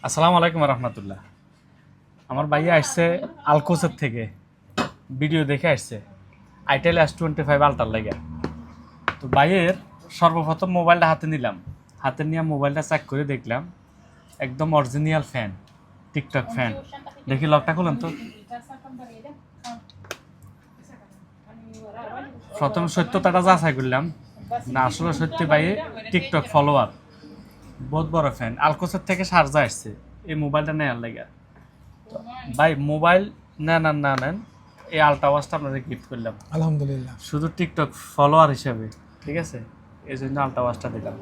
আসসালামু আলাইকুম রহমতুল্লাহ। আমার ভাইয়া আসছে আলকোসের থেকে, ভিডিও দেখে আসছে আইটেল S25 আলটার লাগে। তো ভাইয়ের সর্বপ্রথম মোবাইলটা হাতে নিলাম, হাতে নিয়ে মোবাইলটা চেক করে দেখলাম একদম অরিজিনাল ফ্যান, টিকটক ফ্যান। দেখি লকটা খুলেন তো। প্রথম সত্যতাটা যাচাই করলাম, না আসলে সত্যি ভাইয়ে টিকটক ফলোয়ার, বহুত বড় ফ্যান। আলকোসের থেকে শারজা আসছে এই মোবাইলটা নেওয়ার লাগে। ভাই মোবাইল নেন আর না নেন, এই আলট্রা ওয়াচটা আপনাদের গিফট করলাম আলহামদুলিল্লাহ। শুধু টিকটক ফলোয়ার হিসেবে, ঠিক আছে? এই জন্য আলট্রা ওয়াচটা দিলাম।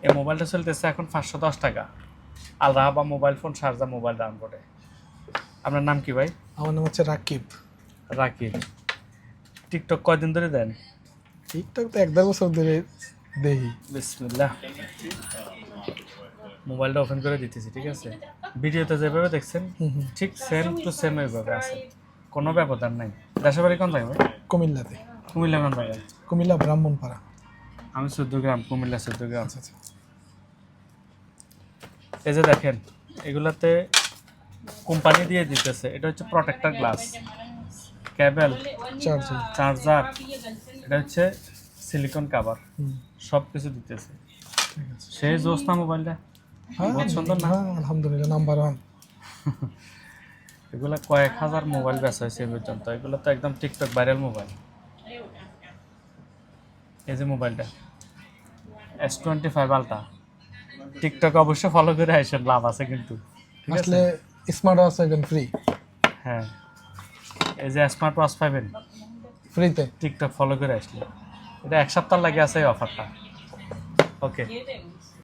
এই মোবাইলটা চলতেছে এখন 510 টাকা। আল রাহাবা মোবাইল ফোন, শারজা মোবাইল দাম পড়ে। আপনার নাম কি ভাই? আমার নাম হচ্ছে রাকিব। রাকিব। টিকটক কয়দিন ধরে দেন? টিকটক তো 1-1.5 বছর ধরে দেখি। বিসমিল্লাহ। মোবাইলটা ওপেন করে দিতেছি, ঠিক আছে? ভিডিওতে যেভাবে দেখছেন ঠিক সেম টু সেম এইভাবে আছে, কোনো ব্যবধান নাই। দেশের বাড়ি কোন জায়গায়? কুমিল্লাতে। কুমিল্লা কোন জায়গায়? কুমিল্লা ব্রাহ্মণপাড়া। আমি 14 গ্রাম, কুমিল্লা 14 গ্রাম। আচ্ছা আচ্ছা। এই যে দেখেন, এগুলাতে কোম্পানি দিয়ে দিতেছে, এটা হচ্ছে প্রোটেক্টর গ্লাস, কেবল, চার্জিং। চার্জার, এটা হচ্ছে সিলিকন কাভার, সব কিছু দিতেছে। ঠিক আছে। সেই জোস না মোবাইলটা, হ্যাঁ বহুত সুন্দর না? হ্যাঁ, আলহামদুলিল্লাহ নাম্বার 1। এগুলা কয়েক হাজার মোবাইল বেচা হয়েছে এই পর্যন্ত, এগুলো তো একদম টিকটক ভাইরাল মোবাইল। এই যে মোবাইলটা S25 আলট্রা, টিকটক অবশ্যই ফলো করে আসেন, লাভ আছে কিন্তু, ঠিক আছে? আসলে স্মার্ট ওয়াচ পাবেন ফ্রি। হ্যাঁ, এই যে স্মার্ট ওয়াচ পাবেন ফ্রিতে। টিকটক ফলো করে আসলে। এটা 1 সপ্তাহ লাগে আছে এই অফারটা। ওকে।